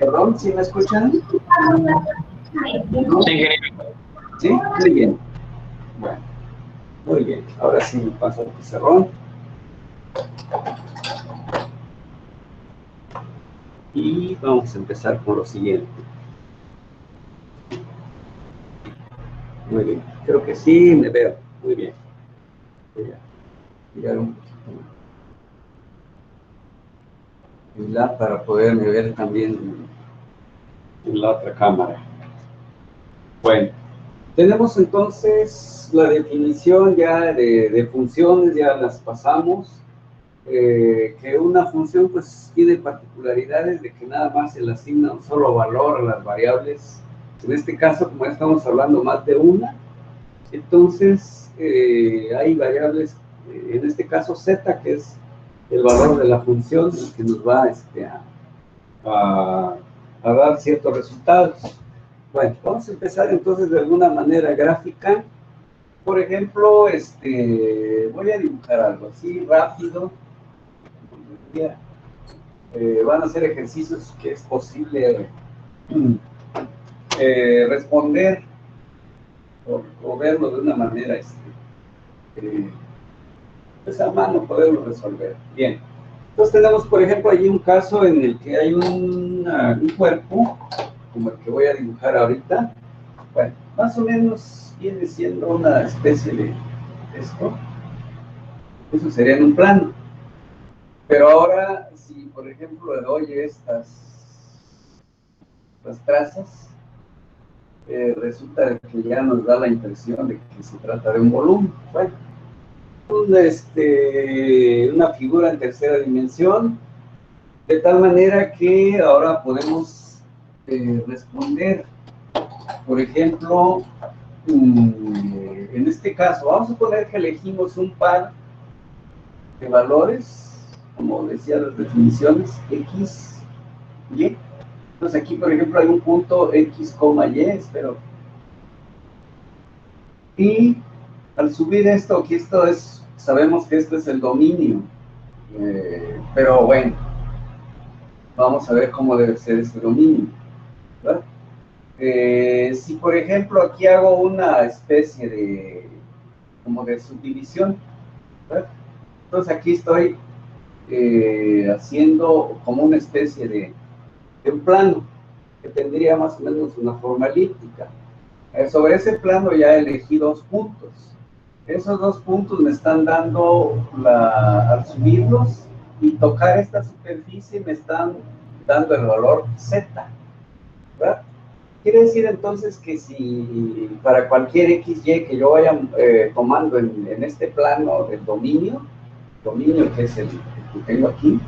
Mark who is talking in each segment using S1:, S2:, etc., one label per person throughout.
S1: Perdón, ¿sí me escuchan?
S2: Sí, ingeniero.
S1: Sí, muy bien. Bueno, muy bien. Ahora sí me paso al pizarrón. Y vamos a empezar con lo siguiente. Muy bien. Creo que sí, me veo. Muy bien. Voy a tirar un poquito la para poderme ver también en la otra cámara. Bueno, tenemos entonces la definición ya de funciones, ya las pasamos. Que una función pues tiene particularidades de que nada más se le asigna un solo valor a las variables. En este caso, como estamos hablando más de una, entonces hay variables, en este caso z, que es el valor de la función que nos va a dar ciertos resultados. Bueno, vamos a empezar entonces de alguna manera gráfica. Por ejemplo, voy a dibujar algo así rápido. Van a ser ejercicios que es posible responder o verlo de una manera pues a mano, poderlo resolver. Bien. Entonces tenemos, por ejemplo, allí un caso en el que hay un cuerpo, como el que voy a dibujar ahorita. Bueno, más o menos viene siendo una especie de esto. Eso sería en un plano. Pero ahora, si por ejemplo le doy las trazas, resulta que ya nos da la impresión de que se trata de un volumen. Bueno, una figura en tercera dimensión, de tal manera que ahora podemos responder, por ejemplo, en este caso, vamos a suponer que elegimos un par de valores, como decía las definiciones, x, y. Entonces aquí, por ejemplo, hay un punto x, y, espero. Y al subir esto, aquí sabemos que esto es el dominio, pero bueno, vamos a ver cómo debe ser este dominio, ¿verdad? Si por ejemplo aquí hago una especie como de subdivisión, ¿verdad? Entonces aquí estoy haciendo como una especie de un plano que tendría más o menos una forma elíptica. Sobre ese plano ya elegí dos puntos. Esos dos puntos me están dando, al subirlos y tocar esta superficie, me están dando el valor z, ¿verdad? Quiere decir entonces que si para cualquier xy que yo vaya tomando en este plano del dominio que es el que tengo aquí,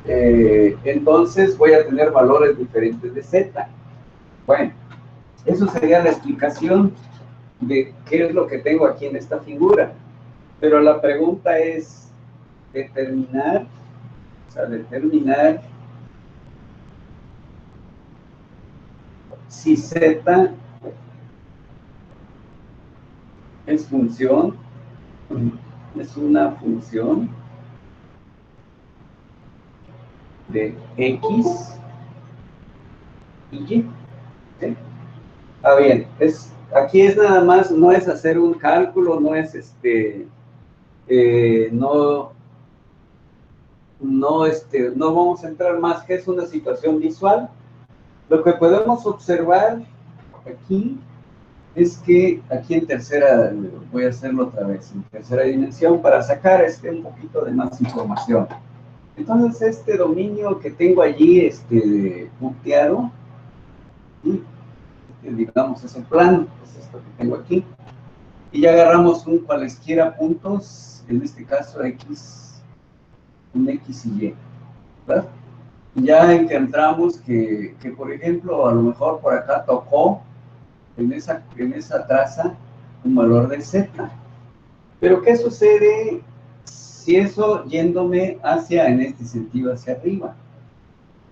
S1: entonces voy a tener valores diferentes de z. Bueno, eso sería la explicación de qué es lo que tengo aquí en esta figura. Pero la pregunta es determinar si z es una función de x y y. ¿Sí? Bien, aquí es nada más, no es hacer un cálculo, no es no vamos a entrar más, que es una situación visual. Lo que podemos observar aquí es que aquí en tercera, voy a hacerlo otra vez, en tercera dimensión, para sacar un poquito de más información. Entonces, este dominio que tengo allí, punteado, y digamos es el plano, es esto que tengo aquí, y ya agarramos cualesquiera puntos, en este caso un x y y, ¿verdad? Y ya encontramos que, por ejemplo, a lo mejor por acá tocó en esa traza un valor de z. Pero ¿qué sucede si eso yéndome en este sentido hacia arriba?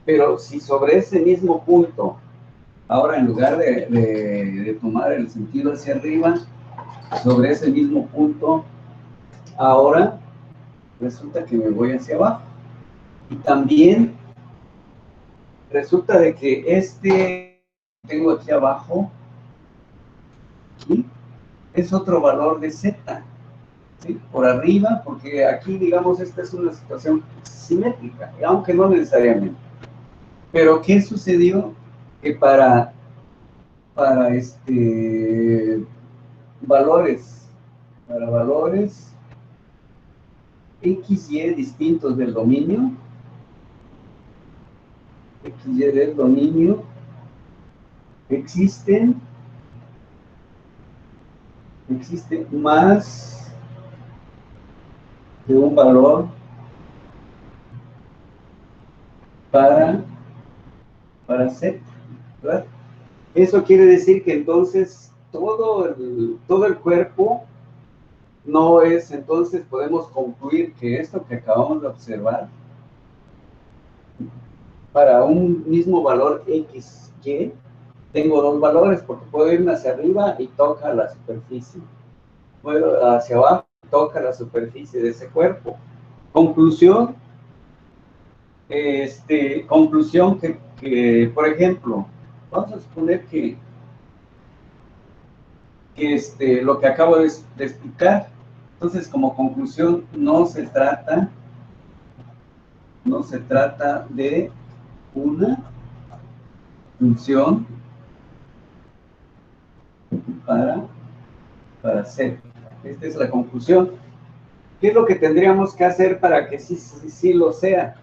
S1: Pero si sobre ese mismo punto, ahora en lugar de tomar el sentido hacia arriba, sobre ese mismo punto, ahora resulta que me voy hacia abajo. Y también resulta de que tengo aquí abajo, ¿sí? Es otro valor de Z, ¿sí? Por arriba, porque aquí, digamos, esta es una situación simétrica, aunque no necesariamente. Pero, ¿qué sucedió? Que para valores X, Y distintos del dominio, X, Y del dominio, existe más de un valor para Z, ¿verdad? Eso quiere decir que entonces todo el cuerpo no es, entonces podemos concluir que esto que acabamos de observar, para un mismo valor X, Y, tengo dos valores, porque puedo irme hacia arriba y toca la superficie. Puedo hacia abajo y toca la superficie de ese cuerpo. Conclusión, que, por ejemplo, vamos a suponer que lo que acabo de explicar. Entonces, como conclusión, no se trata de una función para Z. Esta es la conclusión. ¿Qué es lo que tendríamos que hacer para que sí lo sea?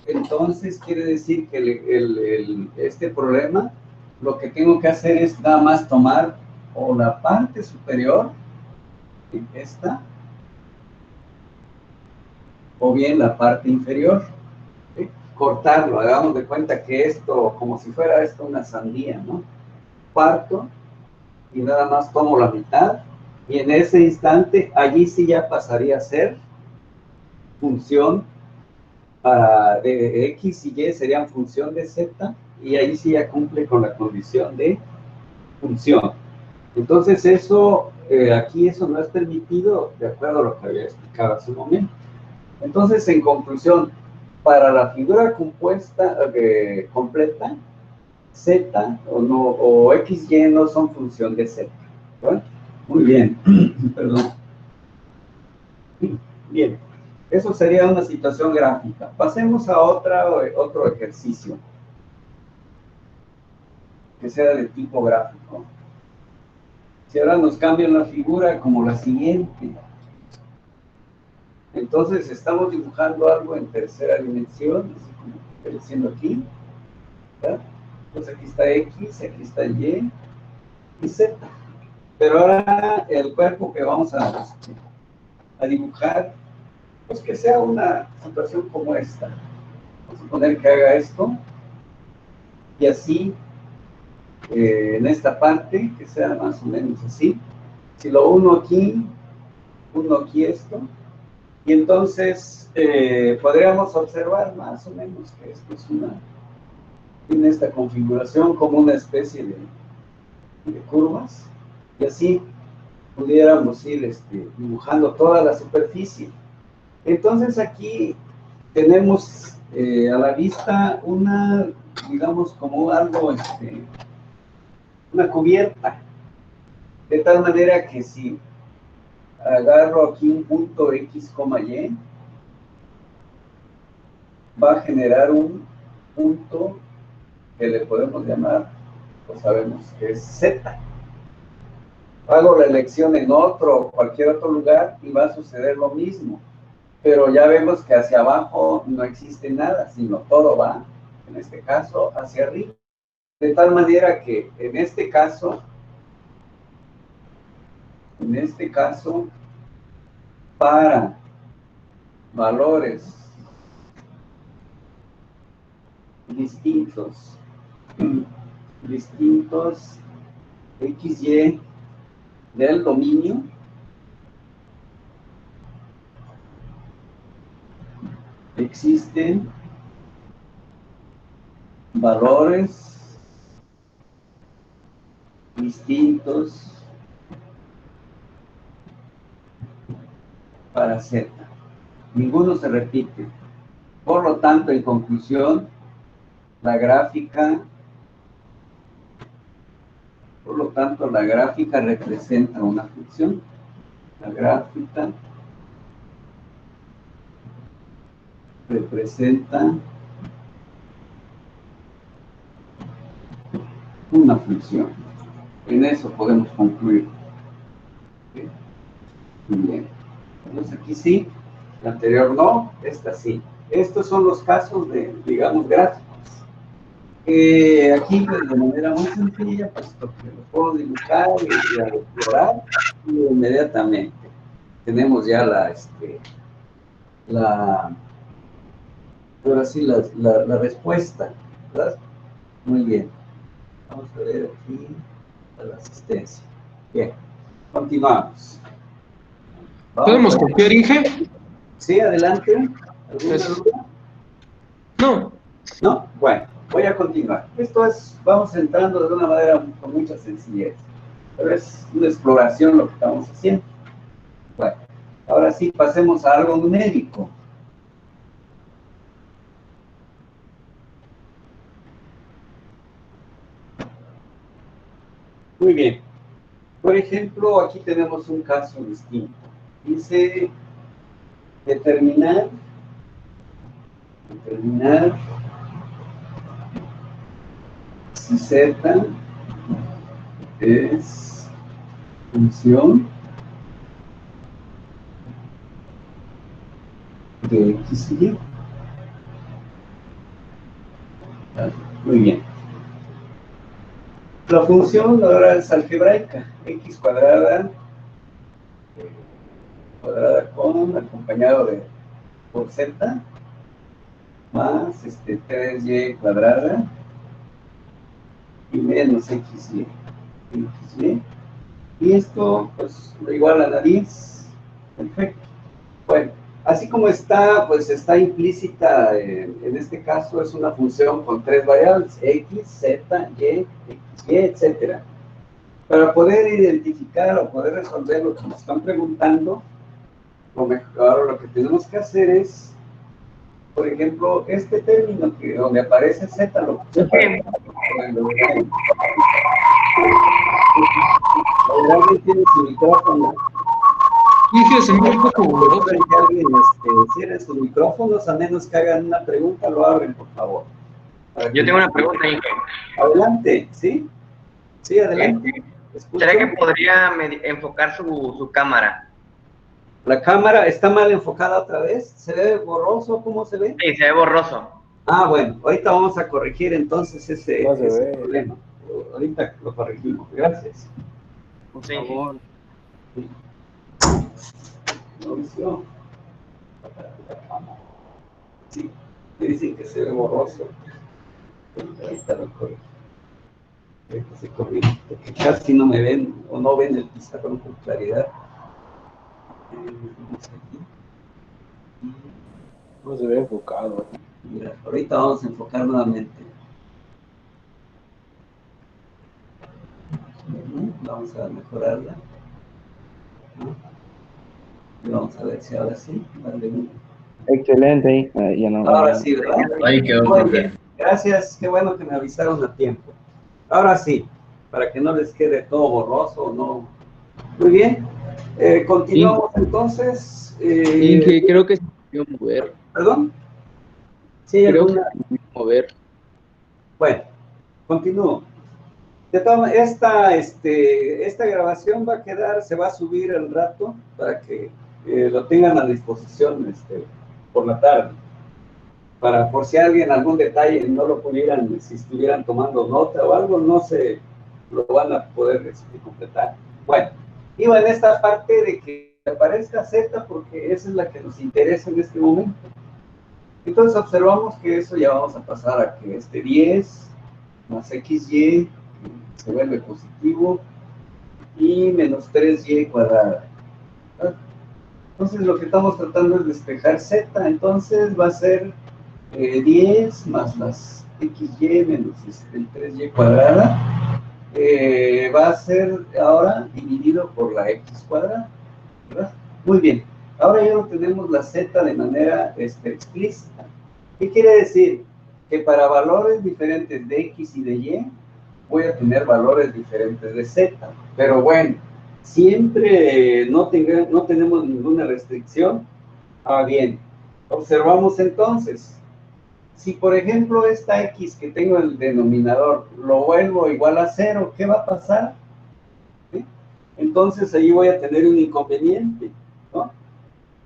S1: Entonces, quiere decir que este problema, lo que tengo que hacer es nada más tomar o la parte superior, esta, o bien la parte inferior, ¿sí? Cortarlo, hagamos de cuenta que esto, como si fuera esto una sandía, ¿no? Parto y nada más tomo la mitad, y en ese instante, allí sí ya pasaría a ser función de X y Y, serían función de Z, y ahí sí ya cumple con la condición de función. Entonces eso, aquí eso no es permitido, de acuerdo a lo que había explicado hace un momento. Entonces, en conclusión, para la figura compuesta, completa, Z o X, Y no son función de Z. ¿Vale? Muy bien, perdón. Bien, eso sería una situación gráfica. Pasemos a otro ejercicio, que sea de tipo gráfico. Si ahora nos cambian la figura como la siguiente, entonces estamos dibujando algo en tercera dimensión, así como estoy diciendo aquí, ¿verdad? Entonces aquí está X, aquí está Y y Z. Pero ahora el cuerpo que vamos a dibujar, pues que sea una situación como esta. Vamos a poner que haga esto, y así, en esta parte, que sea más o menos así. Si lo uno aquí esto, y entonces podríamos observar más o menos que esto es tiene esta configuración como una especie de curvas, y así pudiéramos ir dibujando toda la superficie. Entonces aquí tenemos a la vista digamos, como algo, una cubierta, de tal manera que si agarro aquí un punto X, Y, va a generar un punto que le podemos llamar, pues sabemos que es Z. Hago la elección en cualquier otro lugar y va a suceder lo mismo. Pero ya vemos que hacia abajo no existe nada, sino todo va, en este caso, hacia arriba. De tal manera que en este caso, para valores distintos X, Y del dominio, existen valores distintos para Z. Ninguno se repite. Por lo tanto, en conclusión, la gráfica, por lo tanto, la gráfica representa una función. La gráfica representa una función. En eso podemos concluir. ¿Sí? Muy bien. Entonces aquí sí, la anterior no, esta sí. Estos son los casos de, digamos, gráficos. Aquí pues, de manera muy sencilla, puesto que lo puedo dibujar y explorar y inmediatamente tenemos ya ahora sí, la respuesta, ¿verdad? Muy bien. Vamos a ver aquí a la asistencia. Bien, continuamos.
S2: ¿Podemos copiar, Inge?
S1: Sí, adelante. ¿Alguna duda?
S2: No.
S1: ¿No? Bueno, voy a continuar. Esto es, vamos entrando de una manera con mucha sencillez. Pero es una exploración lo que estamos haciendo. Bueno, ahora sí pasemos a algo numérico. Muy bien. Por ejemplo, aquí tenemos un caso distinto. Dice determinar si z es función de x y y. Muy bien. La función ahora es algebraica, x cuadrada con acompañado de por z más 3y cuadrada y menos xy. Y esto pues lo igual a la 10. Perfecto. Bueno, así como está, pues está implícita en este caso es una función con tres variables, x, z, y, xy, etcétera. Para poder identificar o poder resolver lo que nos están preguntando, ahora lo que tenemos que hacer es, por ejemplo, este término que donde aparece z, lo que alguien tiene su micrófono.
S2: Inge, se me un poco borroso.
S1: Que alguien cierre sus micrófonos, a menos que hagan una pregunta, lo abren, por favor.
S3: Yo tengo una pregunta, Inge.
S1: Adelante, ¿sí? Sí, adelante.
S3: ¿Será que podría enfocar su cámara?
S1: ¿La cámara está mal enfocada otra vez? ¿Se ve borroso? ¿Cómo se ve?
S3: Sí, se ve borroso.
S1: Ah, bueno, ahorita vamos a corregir entonces ese problema. Ahorita lo corregimos. Gracias.
S3: Por favor.
S1: Sí. Mauricio. Sí, me dicen que se ve borroso. Ahorita lo corrijo. Ahorita se corrige, porque casi no me ven o no ven el pizarrón con claridad.
S4: No se ve enfocado.
S1: Mira, ahorita vamos a enfocar nuevamente. Vamos a mejorarla. Y vamos a ver si ahora sí.
S4: Excelente. Ya no,
S1: ahora sí, ¿verdad?
S3: Ahí quedó.
S1: Muy bien. Gracias, qué bueno que me avisaron a tiempo. Ahora sí, para que no les quede todo borroso, ¿no? Muy bien. Continuamos entonces.
S5: Inge, creo que se volvió a mover.
S1: ¿Perdón? Sí,
S5: Creo
S1: alguna.
S5: que se volvió a mover.
S1: Bueno, continúo. De todas esta grabación va a quedar, se va a subir al rato para que lo tengan a disposición por la tarde. Para por si alguien algún detalle no lo pudieran, si estuvieran tomando nota o algo, no se lo van a poder completar. Bueno, iba en esta parte de que aparezca Z porque esa es la que nos interesa en este momento. Entonces observamos que eso ya vamos a pasar a que 10 más XY se vuelve positivo y menos 3y cuadrada. Entonces lo que estamos tratando es despejar z, entonces va a ser 10 más las xy menos el 3y cuadrada, va a ser ahora dividido por la x cuadrada, ¿verdad? Muy bien, ahora ya obtenemos la z de manera explícita. ¿Qué quiere decir? que para valores diferentes de X y de Y, voy a tener valores diferentes de Z. Pero bueno, siempre no tenemos ninguna restricción. Ah, bien. Observamos entonces, si por ejemplo esta X que tengo en el denominador lo vuelvo igual a 0, ¿qué va a pasar? ¿Sí? Entonces ahí voy a tener un inconveniente, ¿no?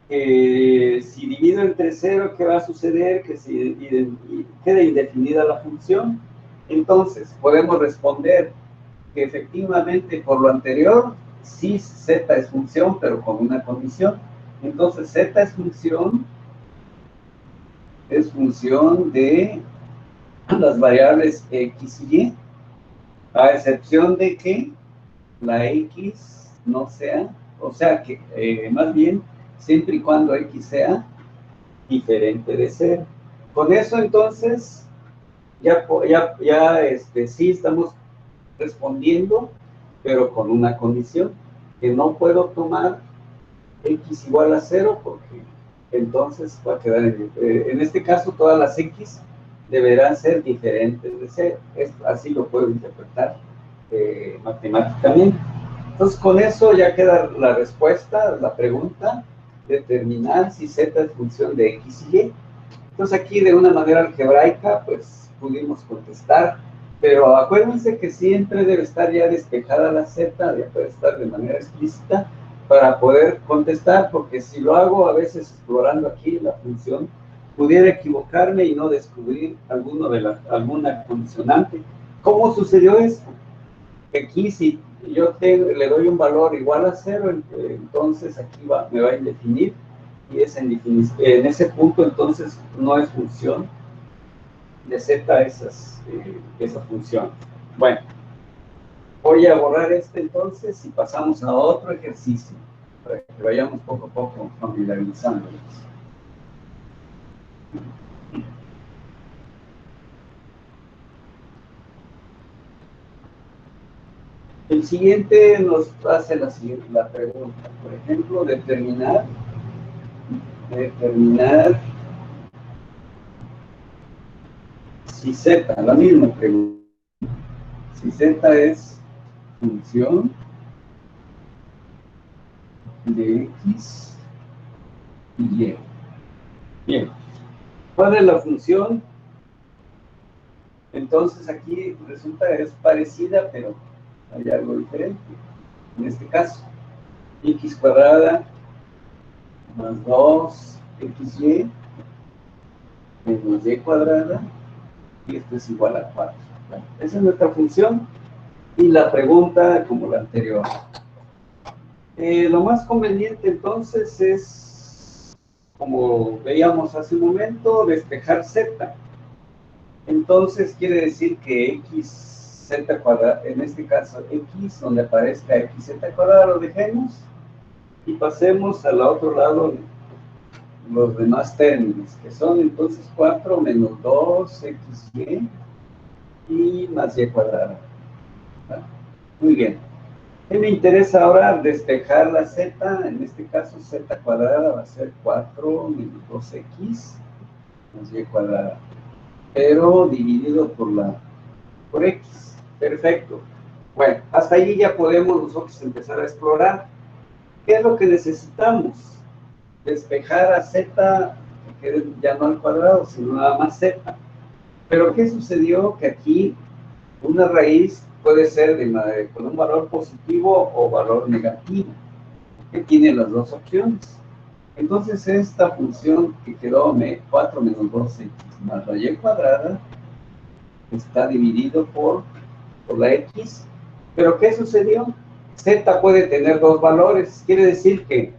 S1: Si divido entre 0, ¿qué va a suceder? Que queda indefinida la función. Entonces podemos responder que efectivamente por lo anterior, sí Z es función, pero con una condición. Entonces Z es función de las variables X y Y, a excepción de que la X no sea, o sea que más bien, siempre y cuando X sea diferente de 0. Con eso entonces, sí estamos respondiendo, pero con una condición, que no puedo tomar X igual a 0 porque entonces va a quedar en este caso todas las X deberán ser diferentes de 0. Así lo puedo interpretar matemáticamente. Entonces con eso ya queda la respuesta, la pregunta, determinar si Z es función de X y Y. Entonces aquí de una manera algebraica pues pudimos contestar, pero acuérdense que siempre debe estar ya despejada la Z, ya puede estar de manera explícita para poder contestar, porque si lo hago a veces explorando aquí la función, pudiera equivocarme y no descubrir alguna condicionante. ¿Cómo sucedió esto? Aquí si yo le doy un valor igual a 0, entonces aquí me va a indefinir, y en ese punto entonces no es función de Z esa función. Bueno, voy a borrar entonces y pasamos a otro ejercicio para que vayamos poco a poco familiarizándonos. El siguiente nos hace la pregunta, por ejemplo, determinar si Z, la misma pregunta, si Z es función de X y Y. Bien, ¿cuál es la función? Entonces aquí resulta que es parecida, pero hay algo diferente. En este caso, X cuadrada más 2XY menos Y cuadrada, y esto es igual a 4. Bueno, esa es nuestra función, y la pregunta como la anterior. Lo más conveniente entonces es, como veíamos hace un momento, despejar Z. Entonces quiere decir que XZ cuadrado, en este caso X, donde aparezca XZ cuadrado, lo dejemos y pasemos al otro lado los demás términos, que son entonces 4 menos 2XY y más Y cuadrada. Muy bien. ¿Qué me interesa ahora? Despejar la Z, en este caso Z cuadrada va a ser 4 menos 2X más Y cuadrada, pero dividido por X. Perfecto. Bueno, hasta ahí ya podemos nosotros empezar a explorar. ¿Qué es lo que necesitamos? Despejar a Z, que ya no al cuadrado, sino nada más Z. Pero ¿qué sucedió? Que aquí una raíz puede ser con un valor positivo o valor negativo, que tiene las dos opciones. Entonces esta función que quedó 4 menos 2x más la Y cuadrada está dividido por la X. ¿Pero qué sucedió? Z puede tener dos valores, quiere decir que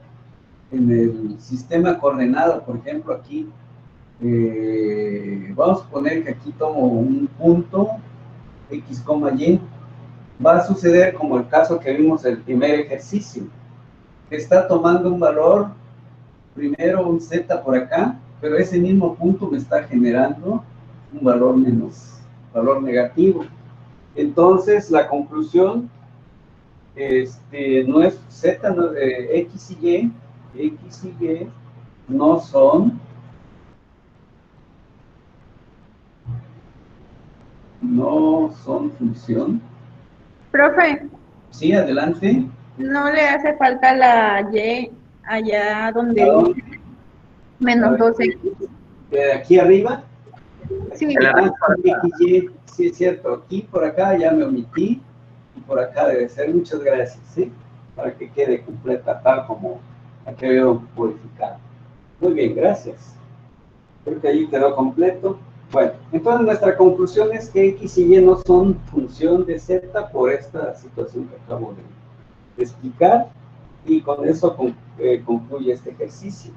S1: en el sistema coordenado, por ejemplo aquí, vamos a poner que aquí tomo un punto, X, Y, va a suceder como el caso que vimos en el primer ejercicio, que está tomando un valor, primero un Z por acá, pero ese mismo punto me está generando un valor negativo. Entonces la conclusión no es Z, no, X y Y no son no son función.
S6: Profe,
S1: Sí, adelante.
S6: ¿no le hace falta la Y allá donde
S1: ¿A dónde?
S6: dice menos 2x?
S1: De aquí arriba.
S6: Sí,
S3: En la
S1: Ah, sí, XY, sí, es cierto. Aquí, por acá, ya me omití. Y por acá debe ser. Muchas gracias, ¿sí? Para que quede completa, tal como la que veo modificada. Muy bien, gracias. Creo que ahí quedó completo. Bueno, entonces nuestra conclusión es que X y Y no son función de Z por esta situación que acabo de explicar. Y con eso concluye este ejercicio.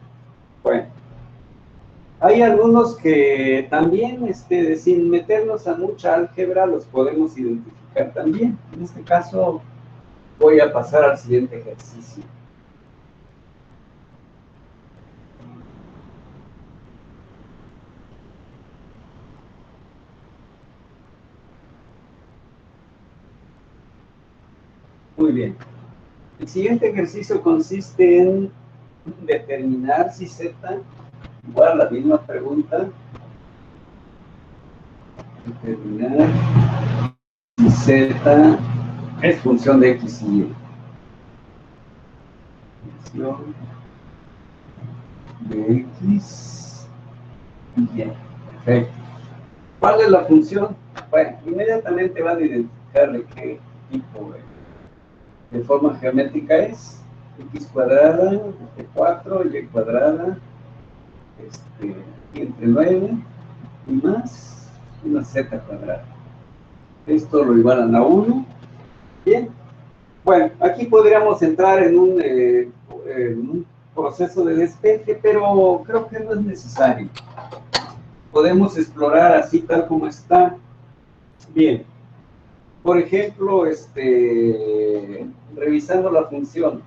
S1: Bueno. Hay algunos que también, sin meternos a mucha álgebra, los podemos identificar también. En este caso, voy a pasar al siguiente ejercicio. Muy bien. El siguiente ejercicio consiste en determinar si Z, igual la misma pregunta, determinar si Z es función de X y Y. Función de X y Y. Perfecto. ¿Cuál es la función? Bueno, inmediatamente van a identificar de qué tipo de forma geométrica es. X cuadrada, entre 4, Y cuadrada, entre 9 y más una Z cuadrada. Esto lo igualan a 1. Bien. Bueno, aquí podríamos entrar en un proceso de despeje, pero creo que no es necesario. Podemos explorar así tal como está. Bien. Por ejemplo, revisando la función.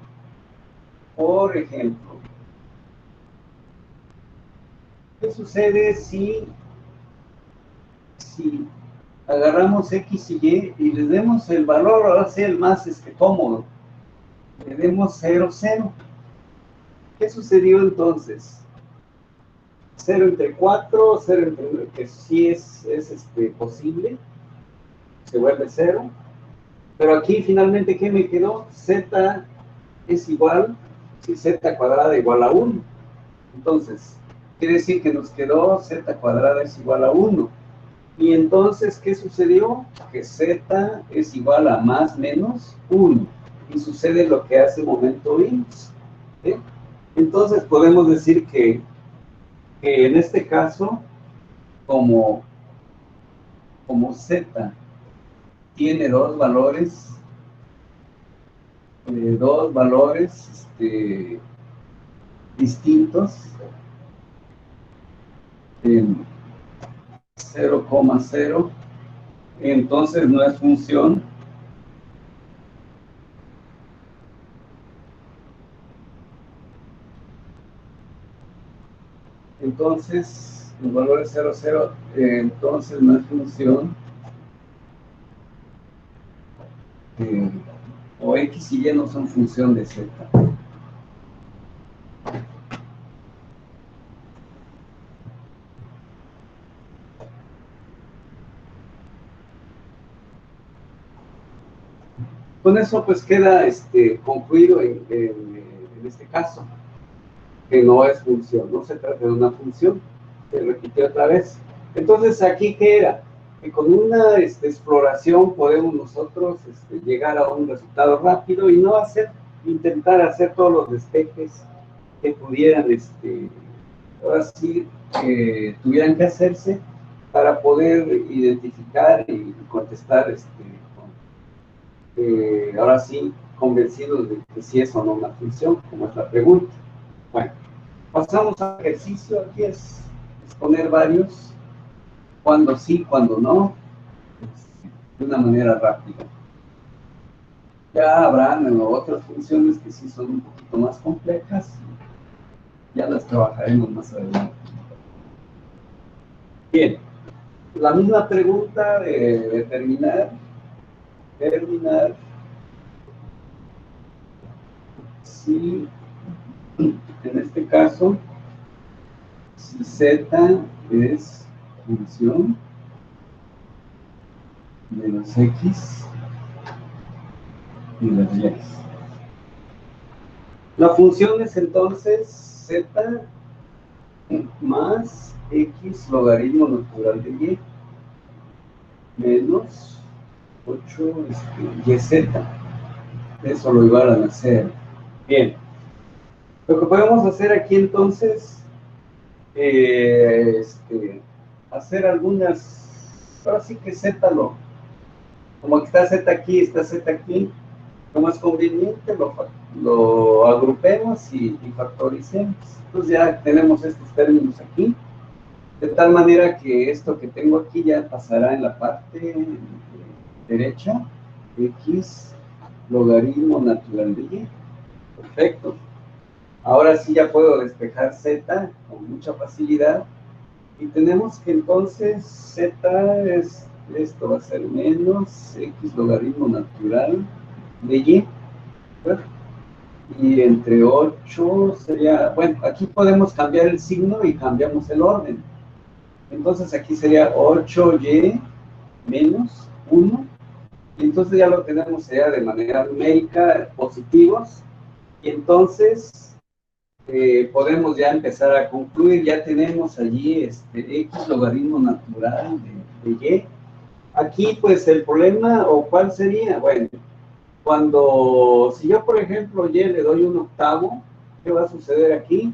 S1: Por ejemplo, ¿qué sucede si agarramos X y Y y les demos el valor, ahora sí el más cómodo, le demos 0, 0? ¿Qué sucedió entonces? 0 entre 4, 0 entre 9, que sí es posible, se vuelve 0. Pero aquí finalmente, ¿qué me quedó? Z es igual, si Z cuadrada igual a 1. Entonces, quiere decir que nos quedó Z cuadrada es igual a 1. Y entonces, ¿qué sucedió? Que Z es igual a más menos 1. Y sucede lo que hace momento vimos. ¿Sí? Entonces, podemos decir que en este caso, como Z tiene dos valores, distintos, en 0,0, entonces no es función. Entonces, el valor es 0, 0, entonces no es función. O X y Y no son función de Z. Con eso pues queda concluido en este caso, que no es función, no se trata de una función, se repitió otra vez. Entonces, ¿aquí qué era? Que con una exploración podemos nosotros llegar a un resultado rápido y no intentar hacer todos los despejes que pudieran, ahora sí, tuvieran que hacerse para poder identificar y contestar ahora sí, convencidos de que sí es o no una función, como es la pregunta. Bueno, pasamos al ejercicio. Aquí es poner varios, cuando sí, cuando no, de una manera rápida. Ya habrán otras funciones que sí son un poquito más complejas, ya las trabajaremos más adelante. Bien, la misma pregunta de determinar si, en este caso, si Z es función menos X y las Y. La función es entonces Z más X logaritmo natural de Y menos 8 YZ. Eso lo iban a hacer. Bien. Lo que podemos hacer aquí entonces, hacer algunas, ahora sí que Z como que está Z aquí, como es conveniente, lo agrupemos y factoricemos. Entonces ya tenemos estos términos aquí, de tal manera que esto que tengo aquí ya pasará en la parte derecha, X logaritmo natural de Y. Perfecto. Ahora sí ya puedo despejar Z con mucha facilidad. Y tenemos que entonces Z es, esto va a ser menos X logaritmo natural de Y. ¿Verdad? Y entre 8 sería, bueno, aquí podemos cambiar el signo y cambiamos el orden. Entonces aquí sería 8Y menos 1. Y entonces ya lo tenemos ya de manera numérica, positivos. Y entonces podemos ya empezar a concluir. Ya tenemos allí X logaritmo natural de Y. Aquí pues el problema, o cuál sería, bueno, si yo por ejemplo Y le doy un octavo, ¿qué va a suceder aquí?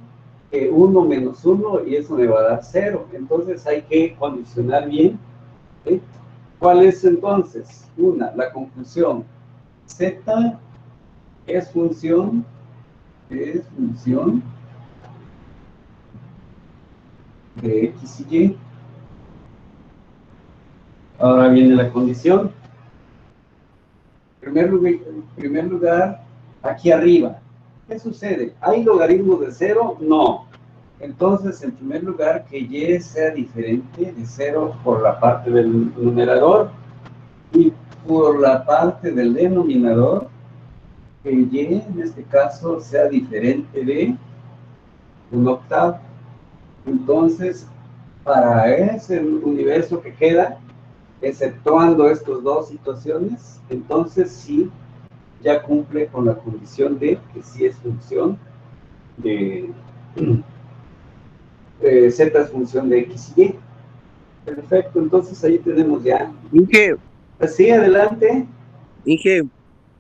S1: Que 1 menos 1 y eso me va a dar 0. Entonces hay que condicionar bien. ¿Sí? ¿Cuál es entonces? La conclusión. Z es función de X y Y. Ahora viene la condición. En primer lugar, aquí arriba. ¿Qué sucede? ¿Hay logaritmos de 0? No. Entonces, en primer lugar, que Y sea diferente de 0 por la parte del numerador y por la parte del denominador, que Y en este caso sea diferente de un octavo. Entonces, para ese universo que queda, exceptuando estas dos situaciones, entonces sí, ya cumple con la condición de que sí es función de Z es función de X y Y. Perfecto, entonces ahí tenemos ya.
S7: Inge,
S1: Sí, adelante.
S7: Inge,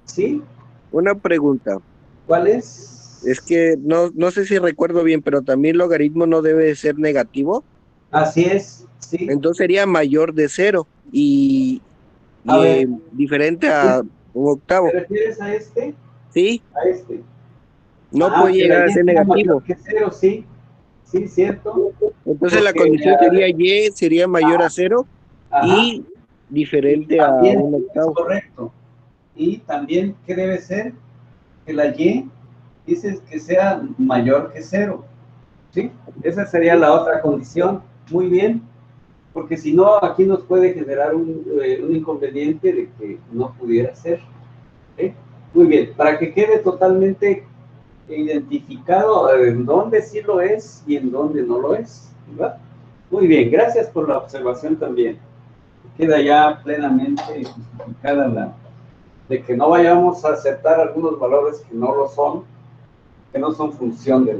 S1: Sí,
S7: una pregunta.
S1: ¿cuál es?
S7: Es que no sé si recuerdo bien, pero también logaritmo no debe ser negativo.
S1: Así es, sí.
S7: Entonces sería mayor de 0 y
S1: A ver,
S7: diferente a un octavo.
S1: ¿te refieres a este?
S7: ¿Sí?
S1: A este.
S7: No puede
S1: Que la
S7: llegar a
S1: Y
S7: ser
S1: sea mayor
S7: negativo.
S1: que 0, sí. Sí, cierto.
S7: Entonces la
S1: Porque,
S7: condición sería Y sería mayor a 0
S1: ajá,
S7: y
S1: y
S7: diferente a
S1: también
S7: un
S1: es
S7: octavo.
S1: correcto. Y también, ¿qué debe ser? Que la Y dices que sea mayor que 0. ¿Sí? Esa sería la otra condición. Muy bien. Porque si no, aquí nos puede generar un inconveniente de que no pudiera ser. ¿Sí? Muy bien. Para que quede totalmente identificado en dónde sí lo es y en dónde no lo es. ¿Verdad? Muy bien. Gracias por la observación también. Queda ya plenamente justificada de que no vayamos a aceptar algunos valores que no lo son, que no son función de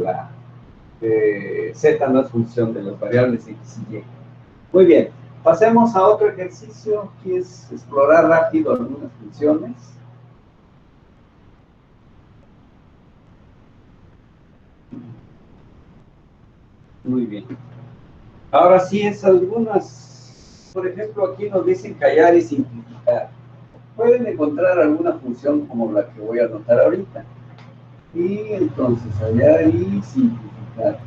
S1: Z, no es función de las variables X y Y. Muy bien, pasemos a otro ejercicio, que es explorar rápido algunas funciones. Muy bien. Ahora sí es algunas, por ejemplo, aquí nos dicen callar y simplificar. Pueden encontrar alguna función como la que voy a anotar ahorita. Y entonces hallar y simplificar.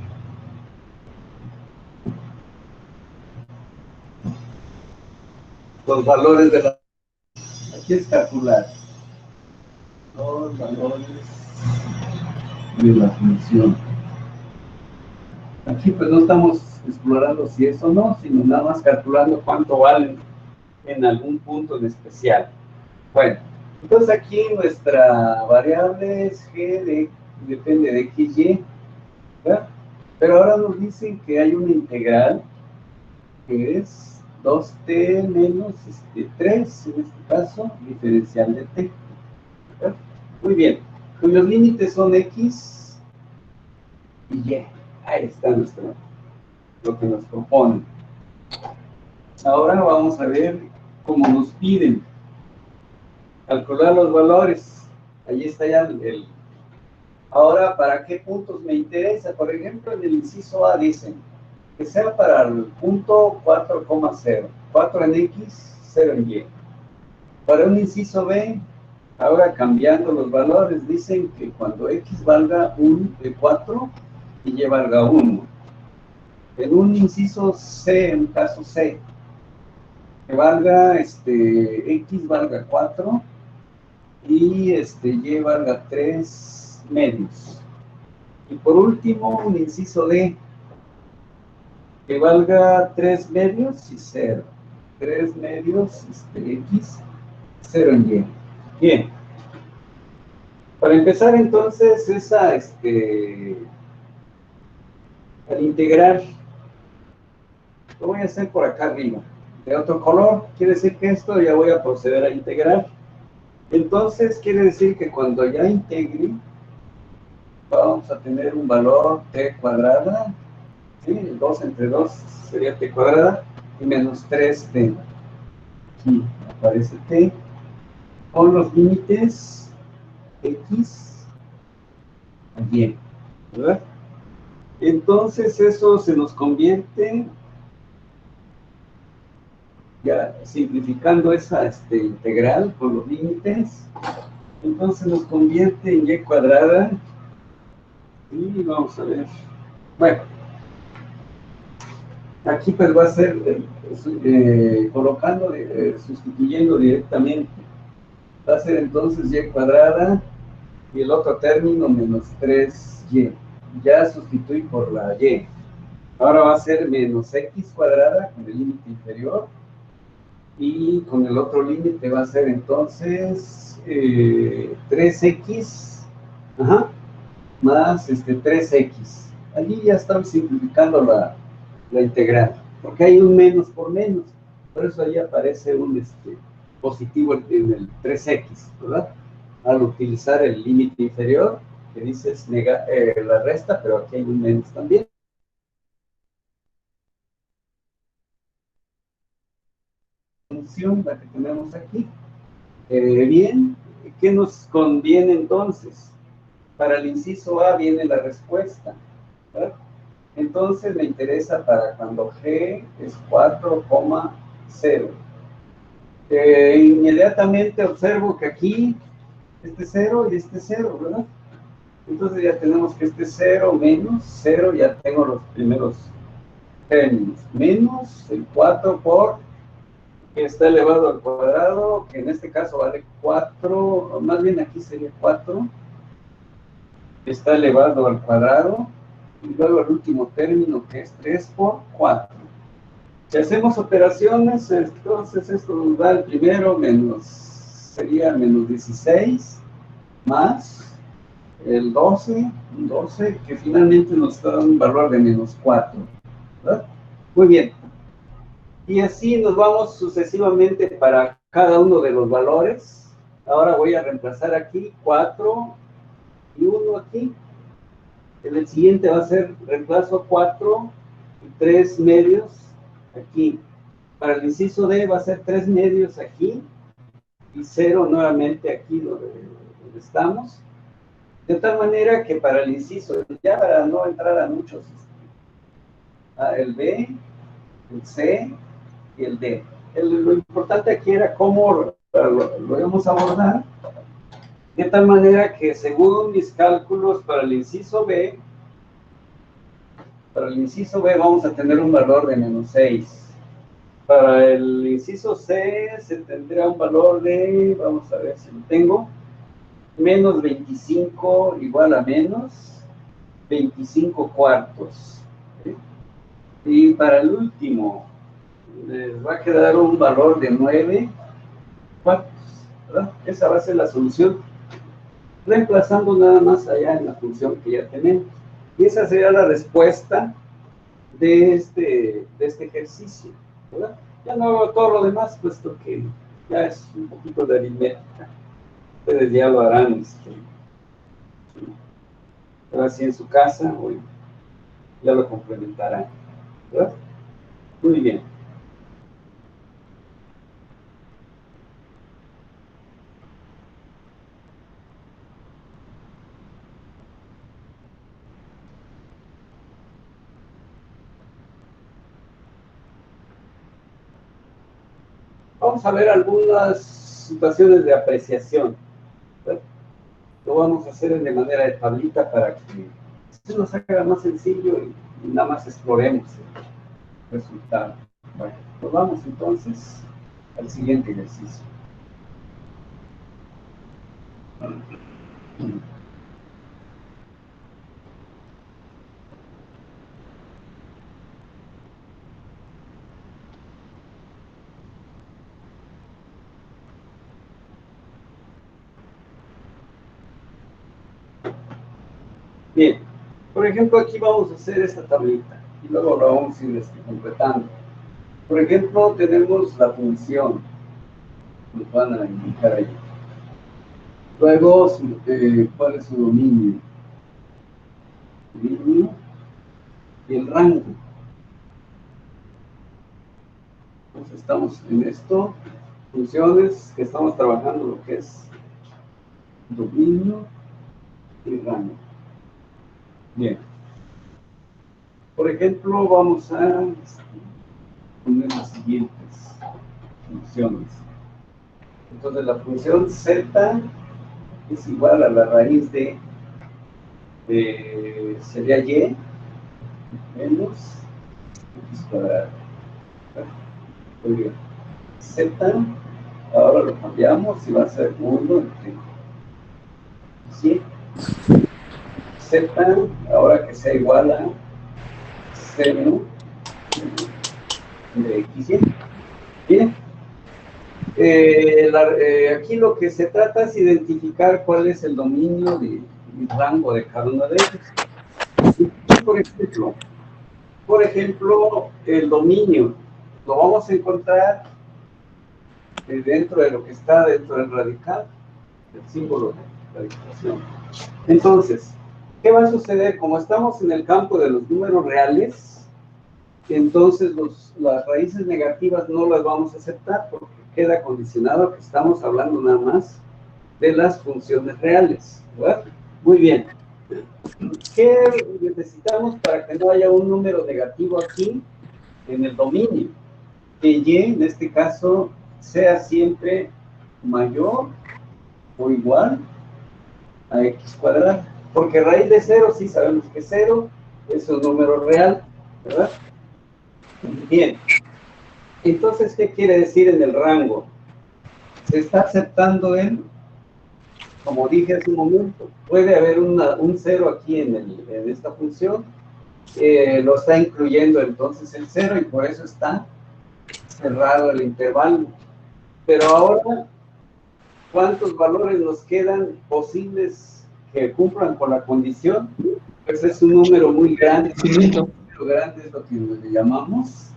S1: Los valores de la... Aquí es calcular. Los valores de la función. Aquí pues no estamos explorando si es o no, sino nada más calculando cuánto valen en algún punto en especial. Bueno, entonces aquí nuestra variable es g depende de x, y, ¿verdad? Pero ahora nos dicen que hay una integral que es 2t menos 3, en este caso, diferencial de t. ¿Verdad? Muy bien, cuyos límites son x y y. Ahí está lo que nos propone. Ahora vamos a ver cómo nos piden calcular los valores. Allí está ya el... Ahora, ¿para qué puntos me interesa? Por ejemplo, en el inciso A dicen que sea para el punto 4,0. 4 en X, 0 en Y. Para un inciso B, ahora cambiando los valores, dicen que cuando X valga 4 y Y valga 1. En un inciso C, en un caso C, que valga, X valga 4 y Y valga 3 medios. Y por último, un inciso D, que valga 3 medios y 0. 3 medios, X, 0 en Y. Bien. Para empezar entonces, al integrar, lo voy a hacer por acá arriba, de otro color, quiere decir que esto ya voy a proceder a integrar. Entonces, quiere decir que cuando ya integre, vamos a tener un valor t cuadrada, ¿sí? 2 entre 2 sería t cuadrada, y menos 3t. Aquí aparece t, con los límites x a y, ¿verdad? Entonces, eso se nos convierte, ya simplificando esa integral por los límites, entonces nos convierte en y cuadrada, y vamos a ver, bueno, aquí pues va a ser colocando, sustituyendo directamente, va a ser entonces y cuadrada, y el otro término menos 3y, ya sustituí por la y, ahora va a ser menos x cuadrada con el límite inferior, y con el otro límite va a ser entonces 3x, más 3x. Allí ya estamos simplificando la integral, porque hay un menos por menos, por eso ahí aparece un positivo en el 3x, ¿verdad? Al utilizar el límite inferior, que dice es la resta, pero aquí hay un menos también. Función, la que tenemos aquí. Bien, ¿qué nos conviene entonces? Para el inciso A viene la respuesta, ¿verdad? Entonces me interesa para cuando G es 4,0. Inmediatamente observo que aquí 0 y 0, ¿verdad? Entonces ya tenemos que 0 menos 0, ya tengo los primeros términos. Menos el 4 por que está elevado al cuadrado, que en este caso vale 4, más bien aquí sería 4, está elevado al cuadrado, y luego el último término que es 3 por 4. Si hacemos operaciones, entonces esto nos da el primero sería menos 16, más el 12, que finalmente nos da un valor de menos 4, ¿verdad? Muy bien. Y así nos vamos sucesivamente para cada uno de los valores. Ahora voy a reemplazar aquí 4 y 1 aquí. En el siguiente va a ser reemplazo 4 y 3 medios aquí. Para el inciso D va a ser 3 medios aquí y 0 nuevamente aquí donde estamos. De tal manera que para el inciso, ya para no entrar a muchos, el B, el C y el D. Lo importante aquí era cómo lo íbamos a abordar, de tal manera que según mis cálculos para el inciso B vamos a tener un valor de menos 6. Para el inciso C se tendrá un valor de, vamos a ver si lo tengo, menos 25 igual a menos 25 cuartos. ¿Sí? Y para el último, les va a quedar un valor de 9 cuartos, ¿verdad? Esa va a ser la solución, reemplazando nada más allá en la función que ya tenemos. Y esa sería la respuesta de este ejercicio, ¿verdad? Ya no hago todo lo demás, puesto que ya es un poquito de aritmética. Ustedes ya lo harán, ahora sí en su casa, o ya lo complementarán, ¿verdad? Muy bien. Vamos a ver algunas situaciones de apreciación, ¿verdad? Lo vamos a hacer de manera de tablita para que se nos haga más sencillo y nada más exploremos el resultado. Bueno, pues vamos entonces al siguiente ejercicio. Bien, por ejemplo, aquí vamos a hacer esta tablita y luego lo vamos a ir completando. Por ejemplo, tenemos la función, nos van a indicar ahí. Luego, ¿cuál es su dominio? Dominio y el rango. Entonces estamos en esto, funciones que estamos trabajando lo que es dominio y rango. Bien. Por ejemplo, vamos a poner las siguientes funciones. Entonces la función z es igual a la raíz de sería y menos x cuadrado. Muy bien. Z, ahora lo cambiamos y va a ser 1 entre y. Z, ahora que sea igual a seno de x. Bien. Aquí lo que se trata es identificar cuál es el dominio y rango de cada uno de ellos. Por ejemplo, el dominio lo vamos a encontrar dentro de lo que está dentro del radical, el símbolo de radicación. Entonces, ¿qué va a suceder? Como estamos en el campo de los números reales, entonces las raíces negativas no las vamos a aceptar porque queda condicionado a que estamos hablando nada más de las funciones reales, ¿verdad? Muy bien. ¿Qué necesitamos para que no haya un número negativo aquí en el dominio? Que y, en este caso, sea siempre mayor o igual a x cuadrado. Porque raíz de 0, sí sabemos que 0 es un número real, ¿verdad? Bien. Entonces, ¿qué quiere decir en el rango? Se está aceptando él, como dije hace un momento, puede haber un 0 aquí en esta función, lo está incluyendo entonces el 0 y por eso está cerrado el intervalo. Pero ahora, ¿cuántos valores nos quedan posibles que cumplan con la condición? Pues es un número muy grande.
S2: Infinito.
S1: Un número grande es lo que le llamamos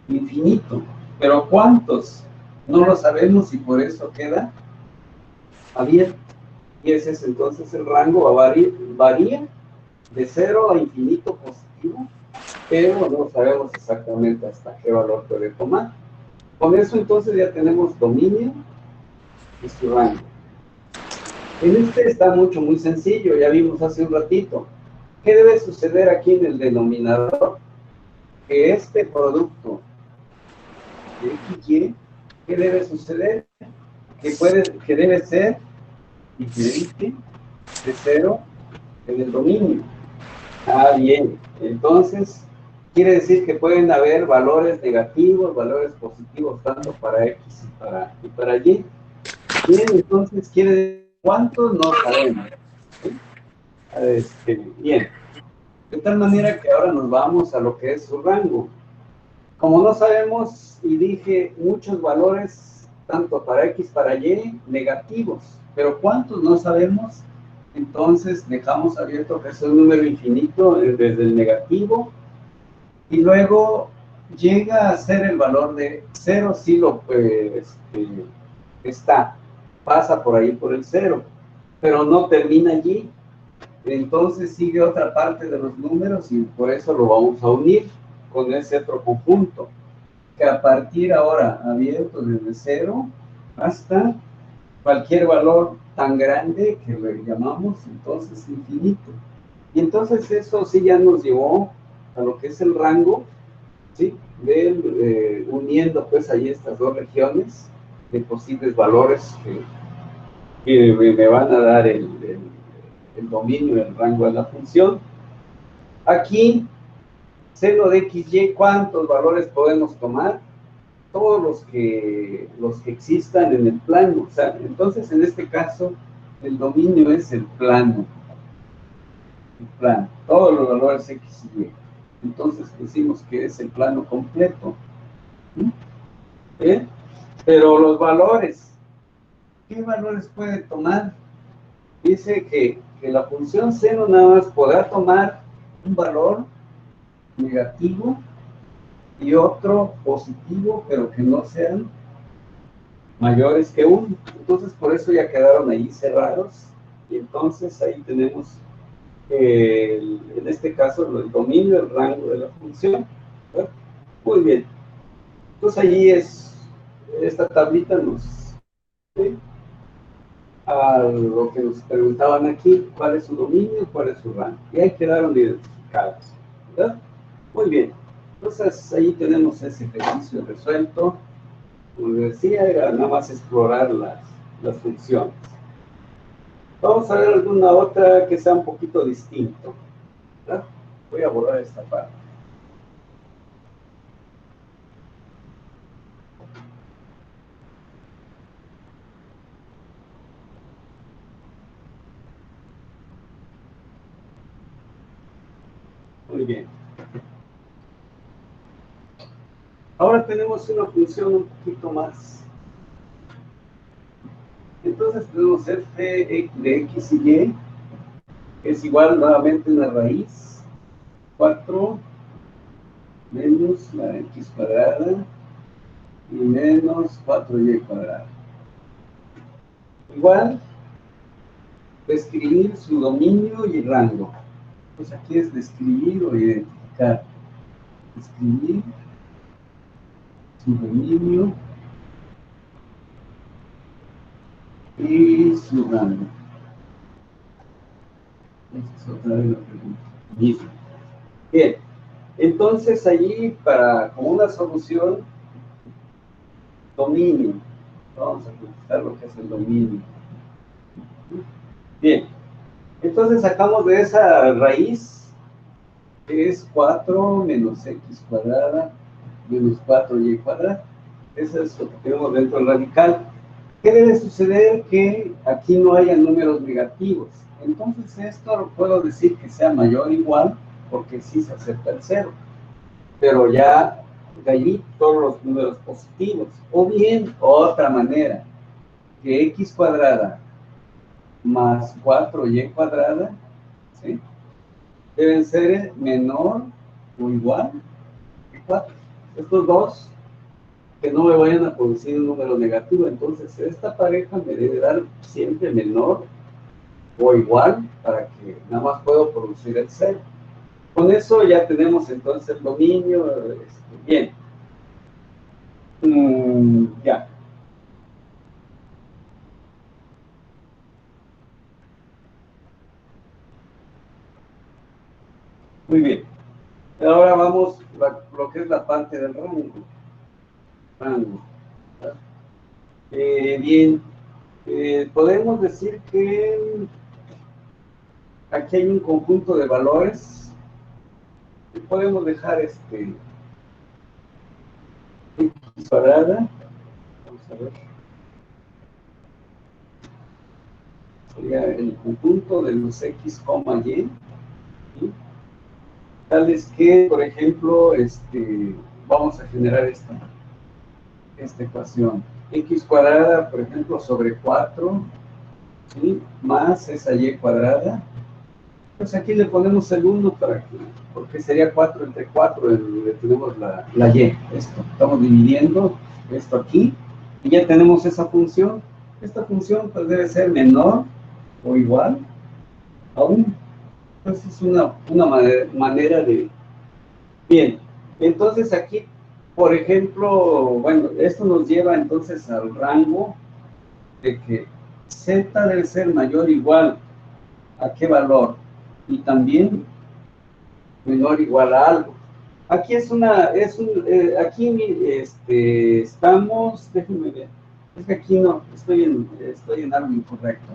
S1: infinito. Pero ¿cuántos? No lo sabemos y por eso queda abierto. Y ese es entonces el rango, varía de 0 a infinito positivo, pero no sabemos exactamente hasta qué valor puede tomar. Con eso entonces ya tenemos dominio y su rango. En este está muy sencillo, ya vimos hace un ratito. ¿Qué debe suceder aquí en el denominador? Que este producto de x y, ¿qué debe suceder? Que debe ser diferente de 0 en el dominio. Ah, bien. Entonces, quiere decir que pueden haber valores negativos, valores positivos, tanto para x y para y. Bien, entonces, quiere decir cuántos no sabemos. Bien. De tal manera que ahora nos vamos a lo que es su rango. Como no sabemos, y dije muchos valores, tanto para x, para y, negativos, pero ¿cuántos no sabemos? Entonces dejamos abierto que es un número infinito desde el negativo, y luego llega a ser el valor de 0, sí lo pasa por ahí por el 0, pero no termina allí. Entonces sigue otra parte de los números y por eso lo vamos a unir con ese otro conjunto, que a partir ahora abierto desde 0 hasta cualquier valor tan grande que le llamamos entonces infinito. Y entonces eso sí ya nos llevó a lo que es el rango, ¿sí? Uniendo pues ahí estas dos regiones de posibles valores que me van a dar el dominio, el rango de la función. Aquí, seno de xy, ¿cuántos valores podemos tomar? Todos los que existan en el plano. O sea, entonces en este caso el dominio es el plano. Todos los valores x y y. Entonces decimos que es el plano completo. ¿Eh? Pero los valores, ¿qué valores puede tomar? Dice que la función seno nada más podrá tomar un valor negativo y otro positivo, pero que no sean mayores que 1. Entonces por eso ya quedaron ahí cerrados, y entonces ahí tenemos en este caso el dominio, el rango de la función. ¿Verdad? Muy bien. Entonces allí esta tablita nos a lo que nos preguntaban aquí, cuál es su dominio, cuál es su rango. Y ahí quedaron identificados, ¿verdad? Muy bien. Entonces ahí tenemos ese ejercicio resuelto. Como les decía, era nada más explorar las funciones. Vamos a ver alguna otra que sea un poquito distinto, ¿verdad? Voy a borrar esta parte. Muy bien. Ahora tenemos una función un poquito más. Entonces tenemos f de x y y, que es igual nuevamente a una raíz 4 menos la x cuadrada y menos 4y cuadrada. Igual, describir su dominio y rango. Pues aquí es describir o identificar. Describir su dominio y su rango. Esta es otra vez la pregunta. Bien, entonces allí como una solución, dominio. Vamos a contestar lo que es el dominio. Bien, entonces sacamos de esa raíz, que es 4 menos x cuadrada menos 4y cuadrada. Eso es lo que tenemos dentro del radical. ¿Qué debe suceder? Que aquí no haya números negativos. Entonces esto lo puedo decir que sea mayor o igual, porque sí se acepta el 0. Pero ya de allí todos los números positivos. O bien, otra manera, que x cuadrada más 4y cuadrada, ¿sí?, deben ser menor o igual que 4. Estos dos, que no me vayan a producir un número negativo. Entonces esta pareja me debe dar siempre menor o igual, para que nada más puedo producir el 0. Con eso ya tenemos entonces el dominio. Bien. Ya. Muy bien. Ahora vamos a lo que es la parte del rango. Bien. Podemos decir que aquí hay un conjunto de valores y podemos dejar x cuadrada. Vamos a ver. Sería el conjunto de los x, y, ¿sí?, tales que, por ejemplo, vamos a generar esta ecuación. X cuadrada, por ejemplo, sobre 4, ¿sí?, más esa y cuadrada, Pues aquí le ponemos el 1 para que, porque sería 4 entre 4, le tenemos la y. Esto, estamos dividiendo esto aquí, y ya tenemos esa función. Esta función pues debe ser menor o igual a 1. Entonces es una manera de... Bien, entonces aquí, por ejemplo, bueno, esto nos lleva entonces al rango de que z debe ser mayor o igual a qué valor, y también menor o igual a algo. Aquí aquí estamos, déjenme ver, es que aquí no, estoy en algo incorrecto.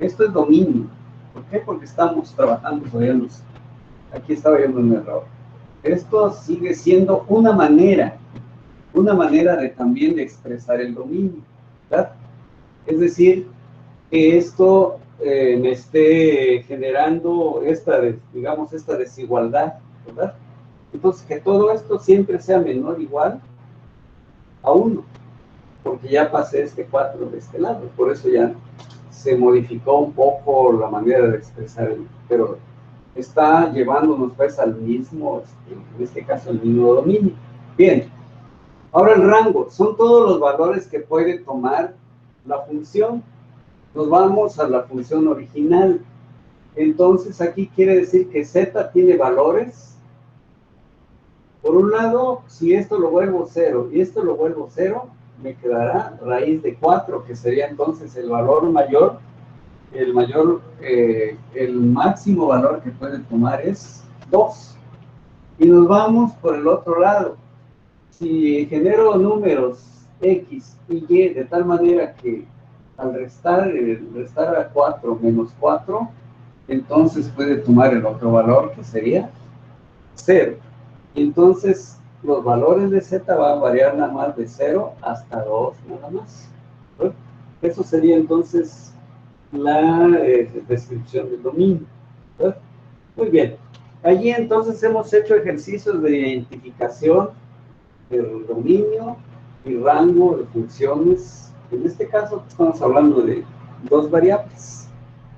S1: Esto es dominio. ¿Por qué? Porque estamos trabajando todavía aquí estaba viendo un error. Esto sigue siendo una manera también de expresar el dominio, ¿verdad? Es decir, que esto me esté generando digamos, esta desigualdad, ¿verdad? Entonces, que todo esto siempre sea menor o igual a 1, porque ya pasé este 4 de este lado, por eso ya se modificó un poco la manera de expresar, pero está llevándonos pues al mismo, en este caso, el mismo dominio. Bien, ahora el rango, son todos los valores que puede tomar la función. Nos vamos a la función original. Entonces aquí quiere decir que z tiene valores. Por un lado, si esto lo vuelvo 0 y esto lo vuelvo 0, me quedará raíz de 4, que sería entonces el valor mayor. El máximo valor que puede tomar es 2. Y nos vamos por el otro lado. Si genero números x y y de tal manera que al restar a 4 menos 4, entonces puede tomar el otro valor, que sería 0. Entonces, los valores de z van a variar nada más de 0 hasta 2, nada más. ¿Sí? Eso sería entonces la descripción del dominio. ¿Sí? Muy bien. Allí entonces hemos hecho ejercicios de identificación del dominio y rango de funciones. En este caso estamos hablando de 2 variables.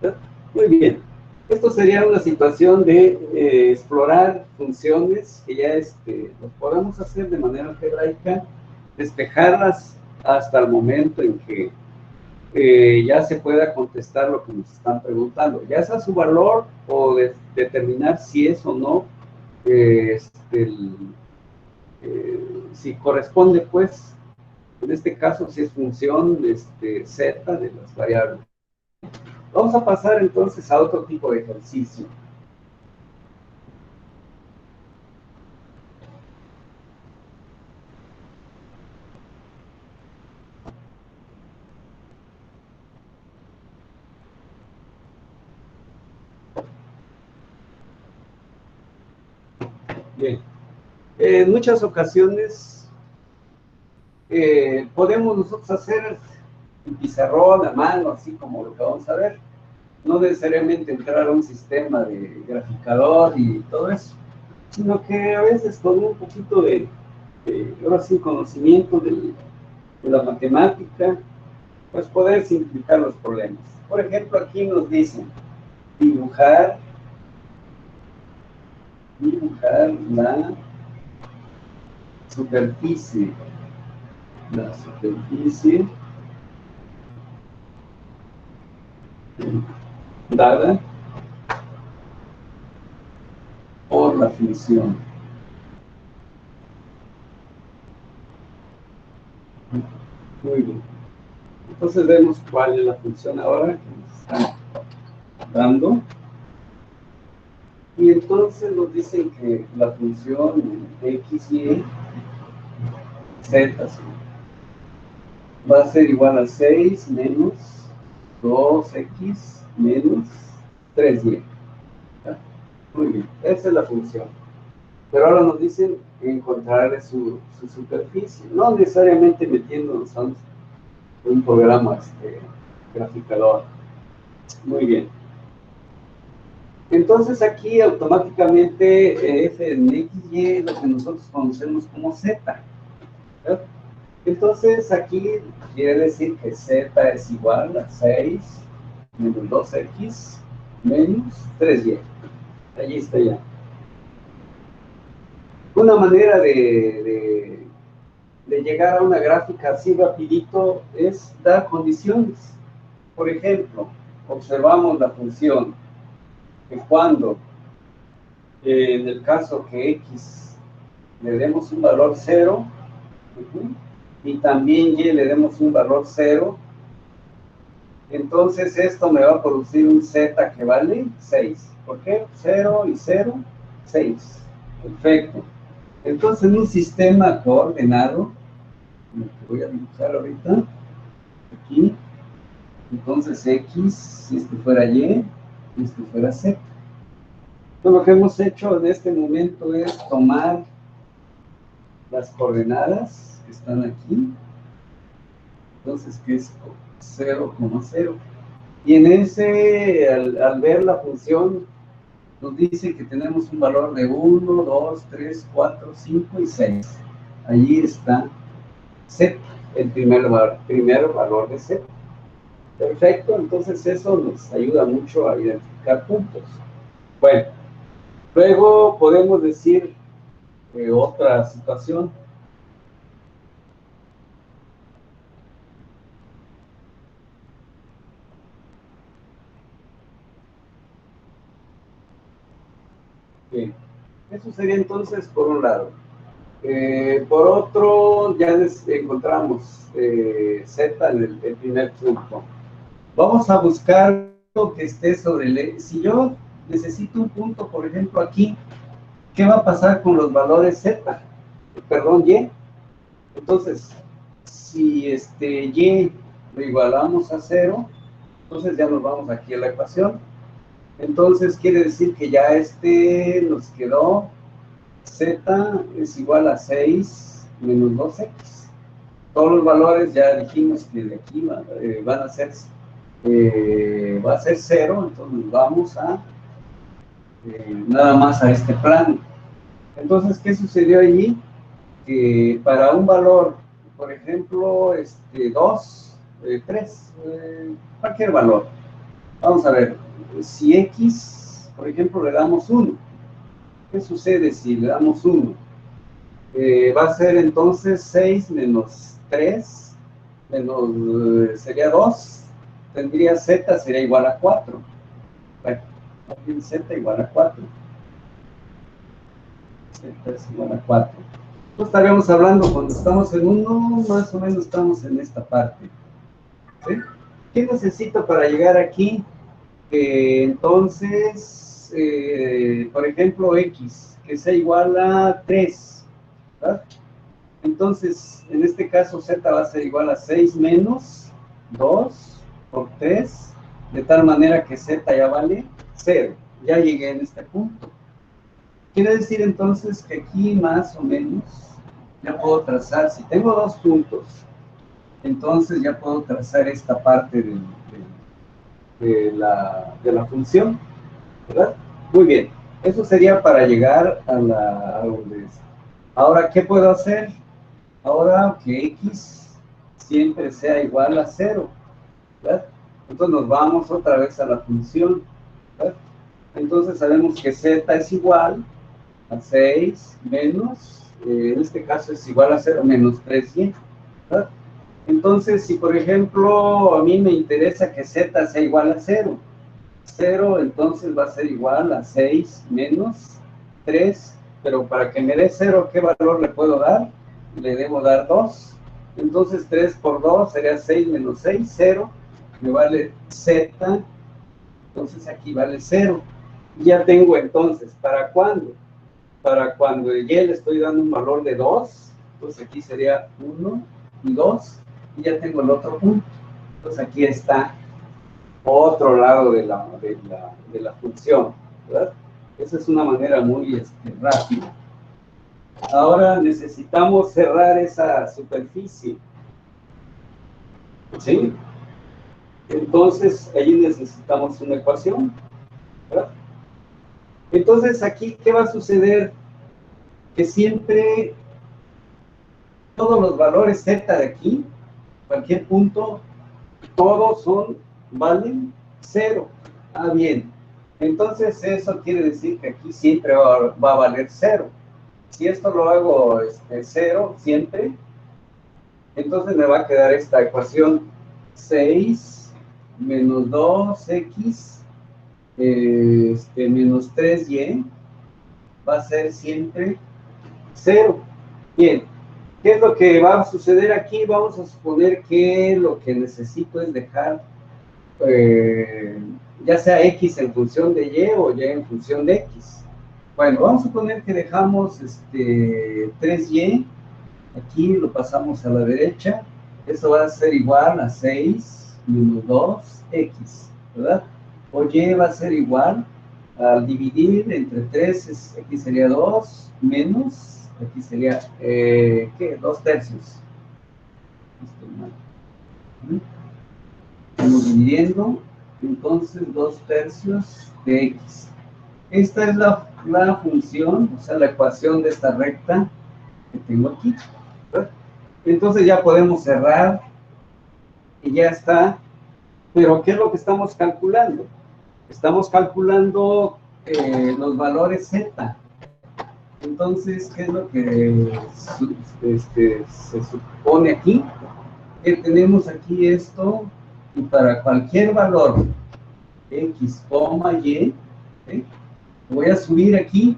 S1: ¿Sí? Muy bien. Esto sería una situación de explorar funciones que ya los podamos hacer de manera algebraica, despejarlas hasta el momento en que ya se pueda contestar lo que nos están preguntando, ya sea su valor o determinar si es o no, si corresponde, pues, en este caso, si es función z de las variables. Vamos a pasar entonces a otro tipo de ejercicio. Bien. En muchas ocasiones podemos nosotros hacer un pizarrón a mano, así como lo que vamos a ver. No necesariamente entrar a un sistema de graficador y todo eso, sino que a veces con un poquito ahora sí, conocimiento de la matemática, pues poder simplificar los problemas. Por ejemplo, aquí nos dicen dibujar la superficie dada por la función. Muy bien. Entonces vemos cuál es la función ahora que nos está dando. Y entonces nos dicen que la función x, y, z va a ser igual a 6 menos 2x menos 3y. Muy bien, esa es la función. Pero ahora nos dicen encontrar su superficie, no necesariamente metiéndonos a un programa graficador. Muy bien. Entonces aquí automáticamente f en x, y es lo que nosotros conocemos como z. ¿Verdad? Entonces aquí quiere decir que z es igual a 6 menos 2x menos 3y. Allí está ya. Una manera de llegar a una gráfica así rapidito es dar condiciones. Por ejemplo, observamos la función que cuando, en el caso que x le demos un valor 0, y también y le demos un valor 0, entonces esto me va a producir un z que vale 6. ¿Por qué? 0 y 0, 6. Perfecto. Entonces, en un sistema coordenado, lo que voy a dibujar ahorita, aquí, entonces x, si este fuera y, este fuera z. Entonces, lo que hemos hecho en este momento es tomar las coordenadas que están aquí, entonces, que es 0,0. Y en ese, al ver la función, nos dice que tenemos un valor de 1, 2, 3, 4, 5 y 6. Allí está z, el primer valor de z. Perfecto, entonces eso nos ayuda mucho a identificar puntos. Bueno, luego podemos decir otra situación. Bien, eso sería entonces por un lado. Por otro, ya encontramos z en el primer punto. Vamos a buscar lo que esté sobre el... Si yo necesito un punto, por ejemplo, aquí, ¿qué va a pasar con los valores z? Perdón, y. Entonces, si y lo igualamos a 0, entonces ya nos vamos aquí a la ecuación. Entonces quiere decir que ya nos quedó z es igual a 6 menos 2x. Todos los valores ya dijimos que de aquí van a ser, va a ser 0, entonces vamos a nada más a este plano. Entonces, ¿qué sucedió allí? Que para un valor, por ejemplo, 2, 3, cualquier valor. Vamos a ver, si x, por ejemplo, le damos 1, ¿qué sucede si le damos 1? Va a ser entonces 6 menos 3, sería 2, tendría z, sería igual a 4. Bueno, también z igual a 4. Z es igual a 4. Pues estaríamos hablando, cuando estamos en 1, más o menos estamos en esta parte. ¿Sí? ¿Qué necesito para llegar aquí? Entonces, por ejemplo, x, que sea igual a 3, ¿verdad? Entonces, en este caso, z va a ser igual a 6 menos 2 por 3, de tal manera que z ya vale 0. Ya llegué en este punto. Quiere decir entonces que aquí más o menos ya puedo trazar, si tengo dos puntos, entonces ya puedo trazar esta parte de la función, ¿verdad? Muy bien, eso sería para llegar a donde es. Ahora, ¿qué puedo hacer? Ahora que x siempre sea igual a 0, ¿verdad? Entonces nos vamos otra vez a la función, ¿verdad? Entonces sabemos que z es igual a 6 menos, en este caso es igual a 0 menos 3y, ¿verdad? Entonces, si por ejemplo a mí me interesa que z sea igual a 0, 0 entonces va a ser igual a 6 menos 3, pero para que me dé 0, ¿qué valor le puedo dar? Le debo dar 2, entonces 3 por 2 sería 6 menos 6, 0, me vale z, entonces aquí vale 0. Ya tengo entonces, ¿para cuándo? Para cuando y le estoy dando un valor de 2, entonces aquí sería 1 y 2, y ya tengo el otro punto. Entonces aquí está otro lado de la función, ¿verdad? Esa es una manera muy rápida. Ahora necesitamos cerrar esa superficie, ¿sí? Entonces ahí necesitamos una ecuación, ¿verdad? Entonces aquí, ¿qué va a suceder? Que siempre todos los valores z de aquí, cualquier punto, todos valen 0. Ah, bien. Entonces eso quiere decir que aquí siempre va a valer 0. Si esto lo hago 0 siempre, entonces me va a quedar esta ecuación 6 menos 2x menos 3y va a ser siempre 0. Bien, ¿qué es lo que va a suceder aquí? Vamos a suponer que lo que necesito es dejar ya sea x en función de y o y en función de x. Bueno, vamos a suponer que dejamos 3y, aquí lo pasamos a la derecha, eso va a ser igual a 6 menos 2x, ¿verdad? O y va a ser igual, al dividir entre 3, aquí sería 2, menos, aquí sería, ¿qué? 2 tercios. Estamos dividiendo, entonces 2 tercios de x. Esta es la función, o sea, la ecuación de esta recta que tengo aquí, ¿verdad? Entonces ya podemos cerrar y ya está. Pero ¿qué es lo que estamos calculando? Estamos calculando los valores z. Entonces, ¿qué es lo que se supone aquí? Que tenemos aquí esto, y para cualquier valor x, y, voy a subir aquí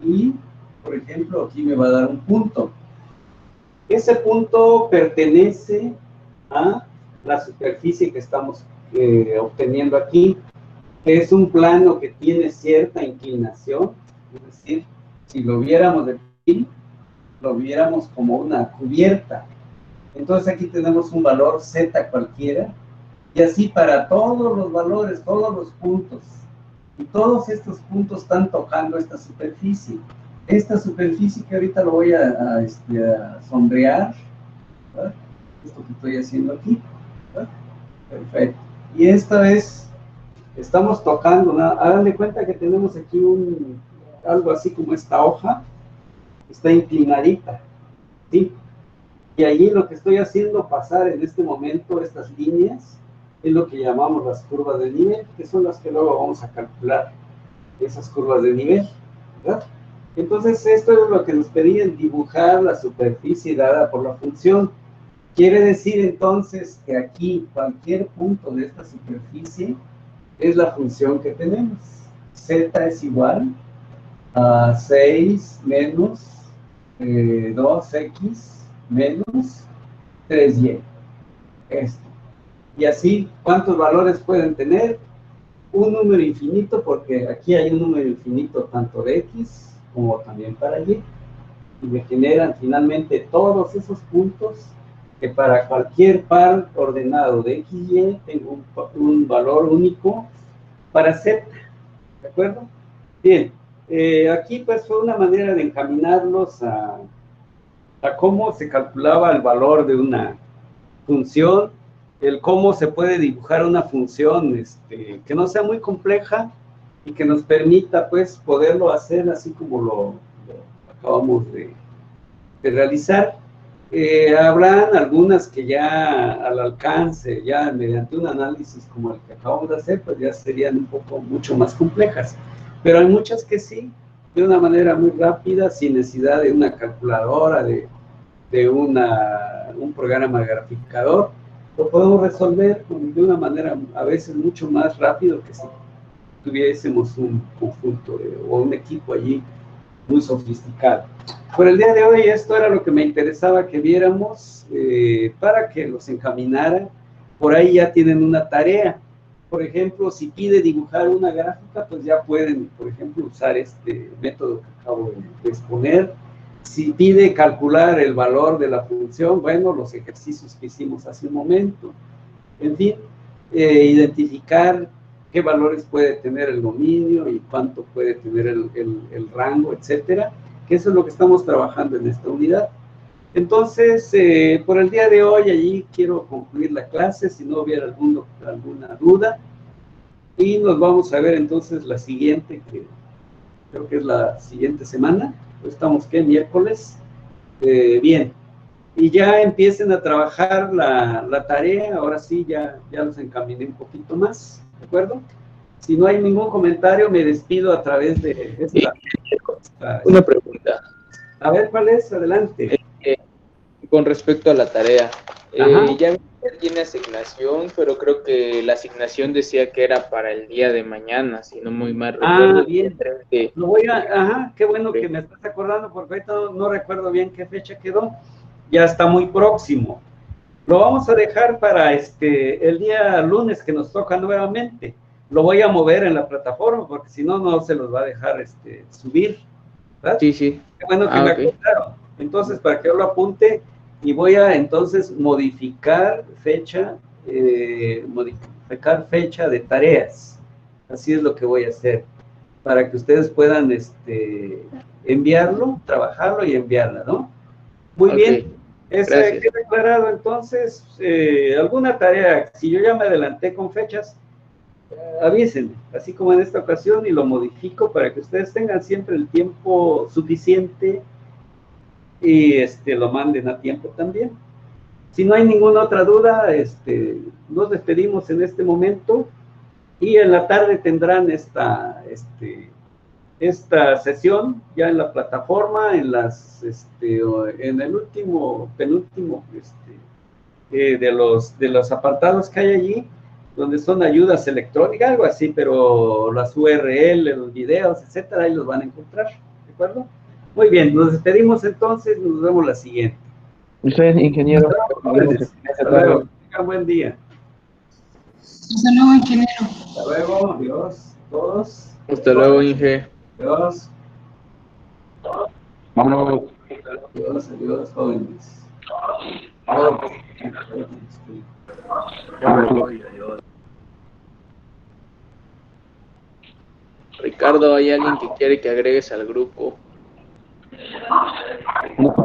S1: y, por ejemplo, aquí me va a dar un punto. Ese punto pertenece a la superficie que estamos obteniendo aquí, que es un plano que tiene cierta inclinación, es decir, si lo viéramos de aquí, lo viéramos como una cubierta. Entonces aquí tenemos un valor z cualquiera, y así para todos los valores, todos los puntos, y todos estos puntos están tocando esta superficie. Esta superficie que ahorita lo voy a sombrear, ¿verdad? Esto que estoy haciendo aquí, ¿verdad? Perfecto. Y esta vez estamos tocando, hagan de cuenta que tenemos aquí algo así como esta hoja, está inclinadita, ¿sí? Y allí lo que estoy haciendo pasar en este momento, estas líneas, es lo que llamamos las curvas de nivel, que son las que luego vamos a calcular, esas curvas de nivel, ¿verdad? Entonces esto es lo que nos pedían, dibujar la superficie dada por la función. Quiere decir entonces que aquí cualquier punto de esta superficie es la función que tenemos. Z es igual a 6 menos 2x menos 3y. Esto. Y así, ¿cuántos valores pueden tener? Un número infinito, porque aquí hay un número infinito tanto de x como también para y. Y me generan finalmente todos esos puntos que para cualquier par ordenado de x y y tengo un valor único para z. ¿De acuerdo? Bien. Aquí pues fue una manera de encaminarlos a cómo se calculaba el valor de una función, el cómo se puede dibujar una función que no sea muy compleja y que nos permita pues poderlo hacer así como lo acabamos de realizar. Habrán algunas que ya al alcance, ya mediante un análisis como el que acabamos de hacer, pues ya serían mucho más complejas. Pero hay muchas que sí, de una manera muy rápida, sin necesidad de una calculadora, de un programa graficador, lo podemos resolver de una manera a veces mucho más rápido que si tuviésemos un conjunto o un equipo allí muy sofisticado. Por el día de hoy esto era lo que me interesaba que viéramos para que los encaminara. Por ahí ya tienen una tarea. Por ejemplo, si pide dibujar una gráfica, pues ya pueden, por ejemplo, usar este método que acabo de exponer. Si pide calcular el valor de la función, bueno, los ejercicios que hicimos hace un momento. En fin, identificar qué valores puede tener el dominio y cuánto puede tener el rango, etcétera, que eso es lo que estamos trabajando en esta unidad. Entonces, por el día de hoy, allí quiero concluir la clase, si no hubiera alguna duda, y nos vamos a ver entonces la siguiente, que creo que es la siguiente semana. Estamos, ¿qué? Miércoles. Bien, y ya empiecen a trabajar la tarea. Ahora sí, ya los encaminé un poquito más, ¿de acuerdo? Si no hay ningún comentario, me despido a través de esta.
S5: Una pregunta.
S1: A ver, ¿cuál es? Adelante.
S5: Con respecto a la tarea.
S1: Ajá.
S5: Ya tiene asignación, pero creo que la asignación decía que era para el día de mañana, si no muy mal recuerdo.
S1: Bien. Lo voy a, ajá, qué bueno que me estás acordando, porque ahorita no recuerdo bien qué fecha quedó. Ya está muy próximo. Lo vamos a dejar para el día lunes que nos toca nuevamente. Lo voy a mover en la plataforma, porque si no, no se los va a dejar subir, ¿verdad?
S5: Sí, sí.
S1: Qué bueno que me acordaron. Entonces, para que yo lo apunte, y voy a entonces modificar fecha de tareas. Así es lo que voy a hacer, para que ustedes puedan enviarlo, trabajarlo y enviarla, ¿no? Muy bien. Queda aclarado. Entonces, alguna tarea, si yo ya me adelanté con fechas, avísenme, así como en esta ocasión, y lo modifico para que ustedes tengan siempre el tiempo suficiente y lo manden a tiempo también. Si no hay ninguna otra duda, nos despedimos en este momento, y en la tarde tendrán esta sesión ya en la plataforma, en el penúltimo de los apartados que hay allí, donde son ayudas electrónicas, algo así, pero las URL, los videos, etcétera, ahí los van a encontrar, ¿de acuerdo? Muy bien, nos despedimos entonces, nos vemos la siguiente.
S7: Usted, ingeniero.
S1: Hasta luego, tengan buen día.
S8: Hasta luego, ingeniero.
S1: Hasta luego, adiós, todos.
S5: Hasta luego, Inge.
S1: Adiós.
S4: Vámonos.
S1: Adiós, jóvenes.
S5: Ricardo, ¿hay alguien que quiere que agregues al grupo?
S4: Una